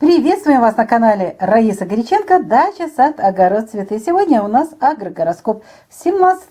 Приветствуем вас на канале Раиса Горяченко, дача, сад, огород, цветы. Сегодня у нас агрогороскоп с 17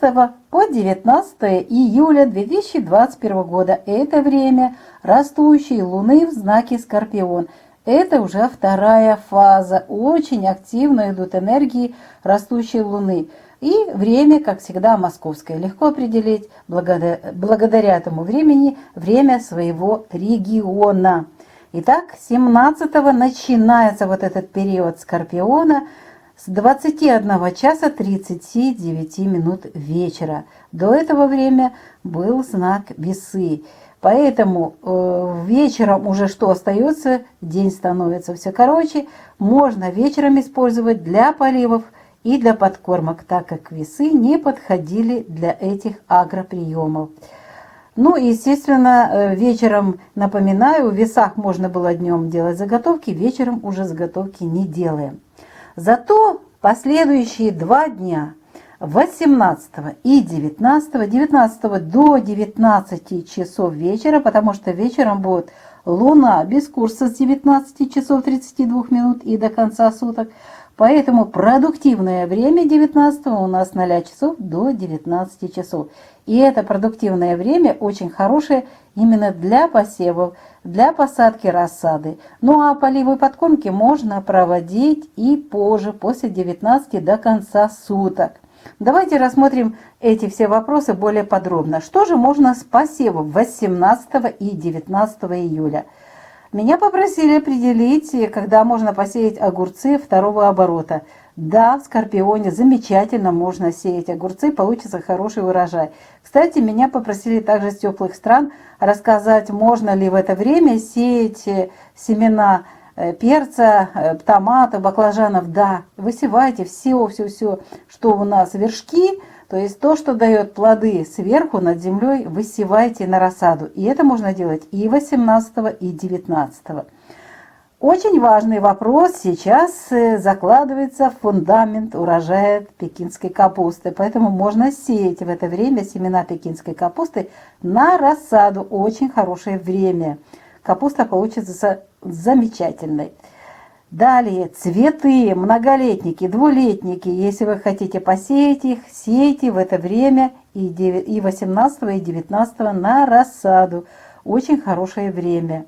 по 19 июля 2021 года. Это время растущей луны в знаке Скорпион. Это уже вторая фаза. Очень активно идут энергии растущей луны. И время, как всегда, московское. Легко определить благодаря этому времени время своего региона. Итак, 17-го начинается вот этот период Скорпиона с 21 часа 39 минут вечера. До этого время был знак Весы. Поэтому вечером уже что остается? День становится все короче. Можно вечером использовать для поливов и для подкормок, так как Весы не подходили для этих агроприемов. Ну, естественно, вечером, напоминаю, в Весах можно было днем делать заготовки, вечером уже заготовки не делаем. Зато последующие 2 дня, 18 и 19 до 19 часов вечера, потому что вечером будет Луна без курса с 19 часов 32 минут и до конца суток. Поэтому продуктивное время 19 у нас с 0 часов до 19 часов. И это продуктивное время очень хорошее именно для посевов, для посадки рассады. Ну а поливы и подкормки можно проводить и позже, после 19 до конца суток. Давайте рассмотрим эти все вопросы более подробно. Что же можно с посевов 18 и 19 июля? Меня попросили определить, когда можно посеять огурцы второго оборота. Да, в Скорпионе замечательно можно сеять огурцы, получится хороший урожай. Кстати, меня попросили также с теплых стран рассказать, можно ли в это время сеять семена перца, томата, баклажанов. Да, высевайте все, что у нас вершки. То есть то, что дает плоды сверху над землей, высевайте на рассаду. И это можно делать и 18, и 19. Очень важный вопрос. Сейчас закладывается фундамент урожая пекинской капусты. Поэтому можно сеять в это время семена пекинской капусты на рассаду. Очень хорошее время. Капуста получится замечательной. Далее, цветы, многолетники, двулетники. Если вы хотите посеять их, сейте в это время и 18 и 19 на рассаду. Очень хорошее время.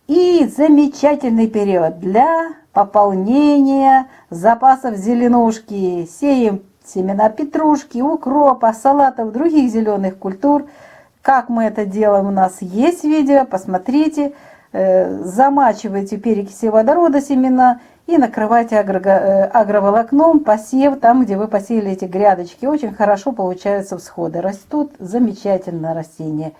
И замечательный период для пополнения запасов зеленушки. Сеем семена петрушки, укропа, салатов, других зеленых культур. Как мы это делаем, у нас есть видео, посмотрите. Замачивайте перекиси водорода семена и накрывайте агроволокном посев там, где вы посеяли эти грядочки. Очень хорошо получаются всходы, растут замечательно растения.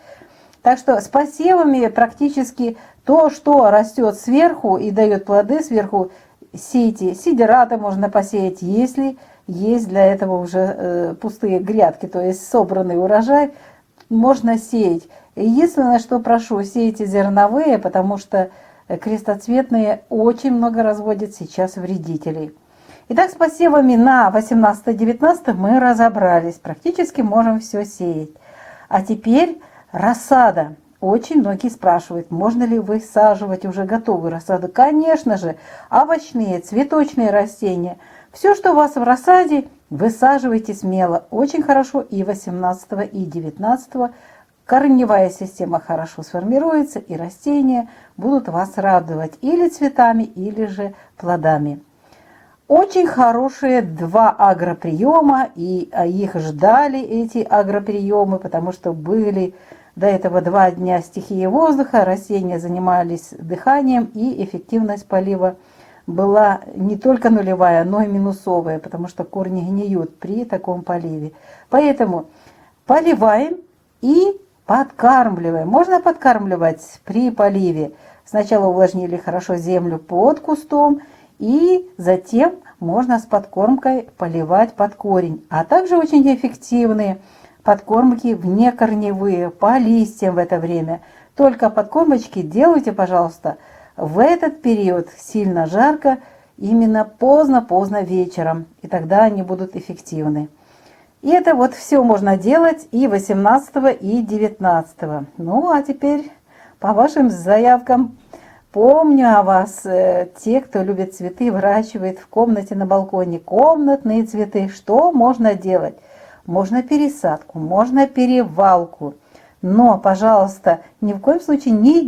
Так что с посевами практически то, что растет сверху и дает плоды сверху, сейте. Сидираты можно посеять, если есть для этого уже пустые грядки, то есть собранный урожай можно сеять. Единственное, что прошу, сейте зерновые, потому что крестоцветные очень много разводят сейчас вредителей. Итак, с посевами на 18-19 мы разобрались. Практически можем все сеять. А теперь рассада. Очень многие спрашивают, можно ли высаживать уже готовую рассаду. Конечно же, овощные, цветочные растения. Все, что у вас в рассаде, высаживайте смело. Очень хорошо и 18 и 19 корневая система хорошо сформируется, и растения будут вас радовать или цветами, или же плодами. Очень хорошие 2 агроприема, и их ждали, эти агроприемы, потому что были до этого 2 дня стихии воздуха, растения занимались дыханием, и эффективность полива была не только нулевая, но и минусовая, потому что корни гниют при таком поливе. Поэтому поливаем и подкармливаем. Можно подкармливать при поливе. Сначала увлажнили хорошо землю под кустом, и затем можно с подкормкой поливать под корень. А также очень эффективные подкормки внекорневые по листьям в это время. Только подкормочки делайте, пожалуйста, в этот период сильно жарко, именно поздно-поздно вечером. И тогда они будут эффективны. И это вот все можно делать и 18 и 19. Ну, а теперь по вашим заявкам Помню о вас, те, кто любит цветы, выращивает в комнате на балконе комнатные цветы. Что можно делать? Можно пересадку, можно перевалку. Но, пожалуйста, ни в коем случае не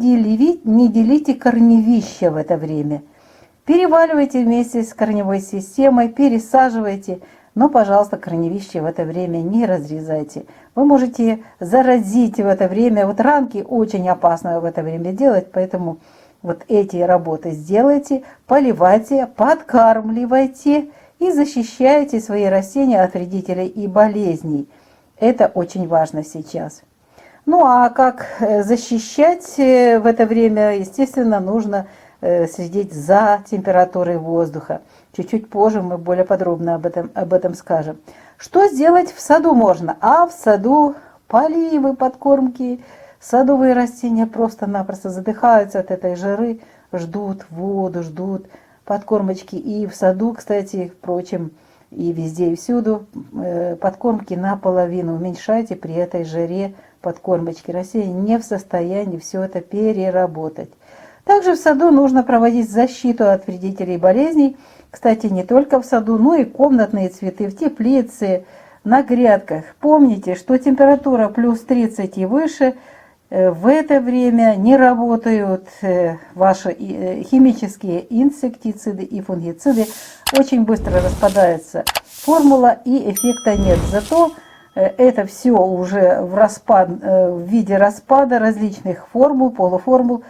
делите корневища в это время. Переваливайте вместе с корневой системой, пересаживайте, но, пожалуйста, корневище в это время не разрезайте. Вы можете заразить в это время, вот ранки очень опасно в это время делать, поэтому вот эти работы сделайте, поливайте, подкармливайте и защищайте свои растения от вредителей и болезней. Это очень важно сейчас. Ну а как защищать в это время, естественно, нужно следить за температурой воздуха. Чуть-чуть позже мы более подробно об этом скажем. Что сделать в саду можно? А в саду поливы, подкормки, садовые растения просто-напросто задыхаются от этой жары, ждут воду, ждут подкормочки. И в саду, кстати, впрочем, и везде и всюду подкормки наполовину. Уменьшайте при этой жаре подкормочки. Растения не в состоянии все это переработать. Также в саду нужно проводить защиту от вредителей и болезней. Кстати, не только в саду, но и комнатные цветы, в теплице, на грядках. Помните, что температура плюс 30 и выше, в это время не работают ваши химические инсектициды и фунгициды. Очень быстро распадается формула и эффекта нет. Зато это все уже в виде распада различных формул, полуформул,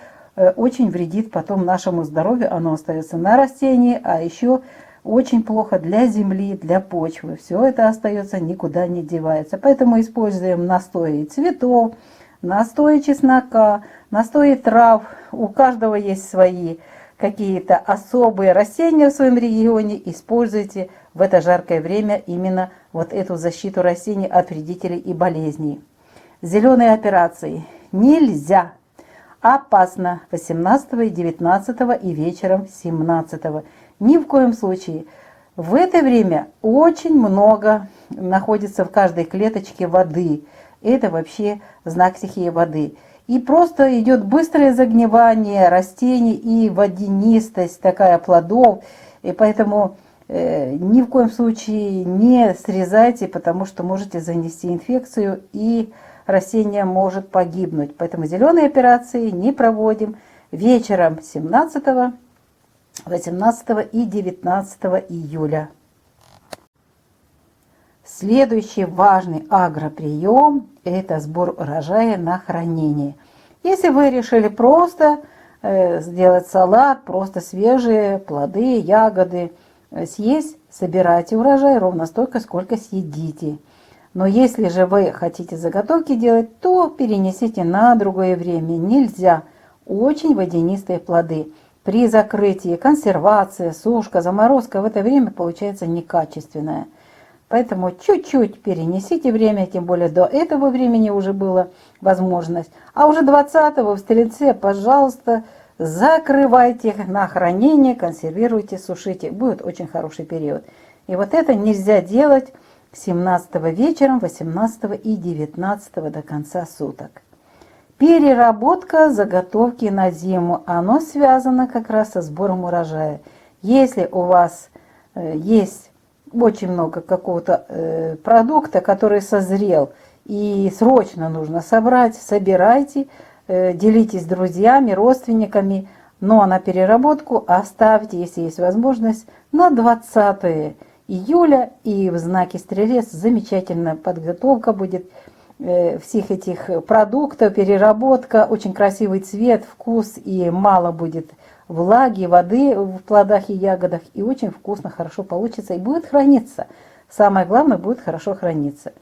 очень вредит потом нашему здоровью. Оно остается на растении, а еще очень плохо для земли, для почвы. Все это остается, никуда не девается. Поэтому используем настои цветов, настои чеснока, настои трав. У каждого есть свои какие-то особые растения в своем регионе. Используйте в это жаркое время именно вот эту защиту растений от вредителей и болезней. Зеленые операции нельзя. Опасно 18 и 19 и вечером 17. Ни в коем случае. В это время очень много находится в каждой клеточке воды. Это вообще знак стихии воды. И просто идет быстрое загнивание растений и водянистость такая плодов. И поэтому ни в коем случае не срезайте, потому что можете занести инфекцию и растение может погибнуть. Поэтому зеленые операции не проводим вечером 17, 18 и 19 июля. Следующий важный агроприем – это сбор урожая на хранение. Если вы решили просто сделать салат, просто свежие плоды, ягоды съесть, собирайте урожай ровно столько, сколько съедите. Но если же вы хотите заготовки делать, то перенесите на другое время. Нельзя. Очень водянистые плоды. При закрытии консервация, сушка, заморозка в это время получается некачественная. Поэтому чуть-чуть перенесите время, тем более до этого времени уже была возможность. А уже 20-го в Стрельце, пожалуйста, закрывайте их на хранение, консервируйте, сушите. Будет очень хороший период. И вот это нельзя делать 17 вечером, 18 и 19 до конца суток. Переработка заготовки на зиму. Оно связано как раз со сбором урожая. Если у вас есть очень много какого-то продукта, который созрел и срочно нужно собрать, собирайте, делитесь с друзьями, родственниками, но на переработку оставьте, если есть возможность, на 20 июля, и в знаке Стрелец замечательная подготовка будет всех этих продуктов, переработка, очень красивый цвет, вкус, и мало будет влаги, воды в плодах и ягодах, и очень вкусно, хорошо получится, и будет храниться. Самое главное, будет хорошо храниться.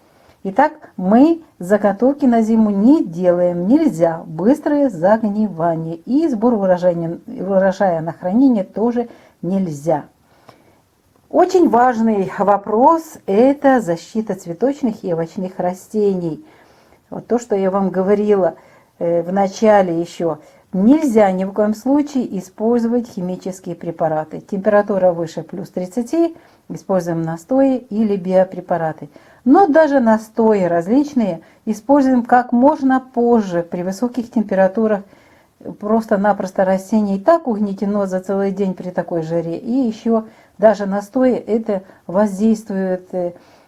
Итак, мы заготовки на зиму не делаем, нельзя, быстрое загнивание, и сбор урожая на хранение тоже нельзя. Очень важный вопрос – это защита цветочных и овощных растений. Вот то, что я вам говорила в начале еще. Нельзя ни в коем случае использовать химические препараты. Температура выше плюс 30, используем настои или биопрепараты. Но даже настои различные используем как можно позже, при высоких температурах просто-напросто растение и так угнетено за целый день при такой жаре, и еще даже настои это воздействует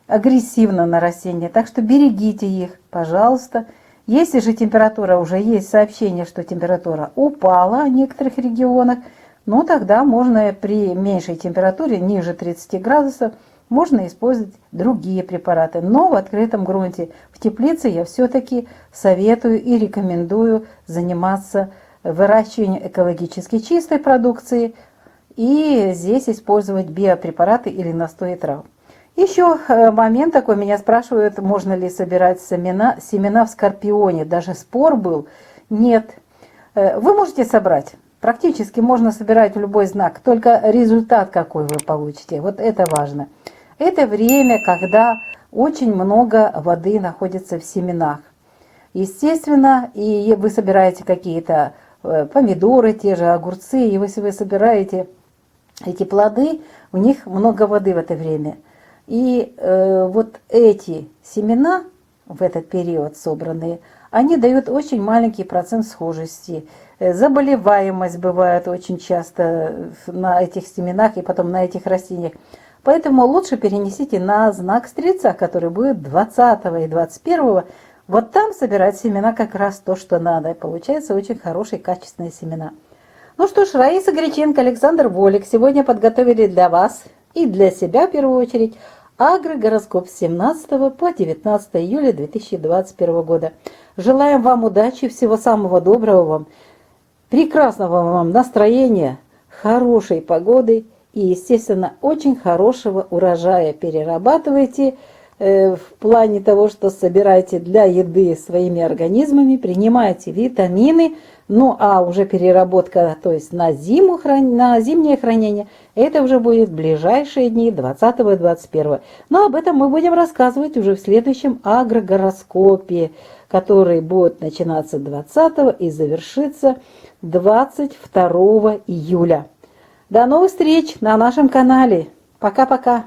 агрессивно на растения. Так что берегите их, пожалуйста. Если же температура, уже есть сообщение, что температура упала в некоторых регионах, ну тогда можно при меньшей температуре, ниже 30 градусов, можно использовать другие препараты. Но в открытом грунте, в теплице я все-таки советую и рекомендую заниматься выращиванием экологически чистой продукции и здесь использовать биопрепараты или настои трав. Еще момент такой, меня спрашивают, можно ли собирать семена в скорпионе. Даже спор был. Нет. Вы можете собрать. Практически можно собирать в любой знак. Только результат какой вы получите. Вот это важно. Это время, когда очень много воды находится в семенах. Естественно, и вы собираете какие-то помидоры, те же огурцы, и если вы собираете эти плоды, у них много воды в это время. И вот эти семена в этот период собранные, они дают очень маленький процент схожести. Заболеваемость бывает очень часто на этих семенах и потом на этих растениях. Поэтому лучше перенесите на знак Стрельца, который будет 20 и 21. Вот там собирать семена как раз то, что надо. И получается очень хорошие, качественные семена. Ну что ж, Раиса Греченко, Александр Волик сегодня подготовили для вас и для себя в первую очередь агрогороскоп с 17 по 19 июля 2021 года. Желаем вам удачи, всего самого доброго вам, прекрасного вам настроения, хорошей погоды и, естественно, очень хорошего урожая. Перерабатывайте в плане того, что собираете для еды своими организмами, принимайте витамины, ну а уже переработка, то есть на зиму, на зимнее хранение, это уже будет в ближайшие дни 20 и 21. Но об этом мы будем рассказывать уже в следующем агрогороскопе, который будет начинаться 20 и завершиться 22 июля. До новых встреч на нашем канале. Пока-пока.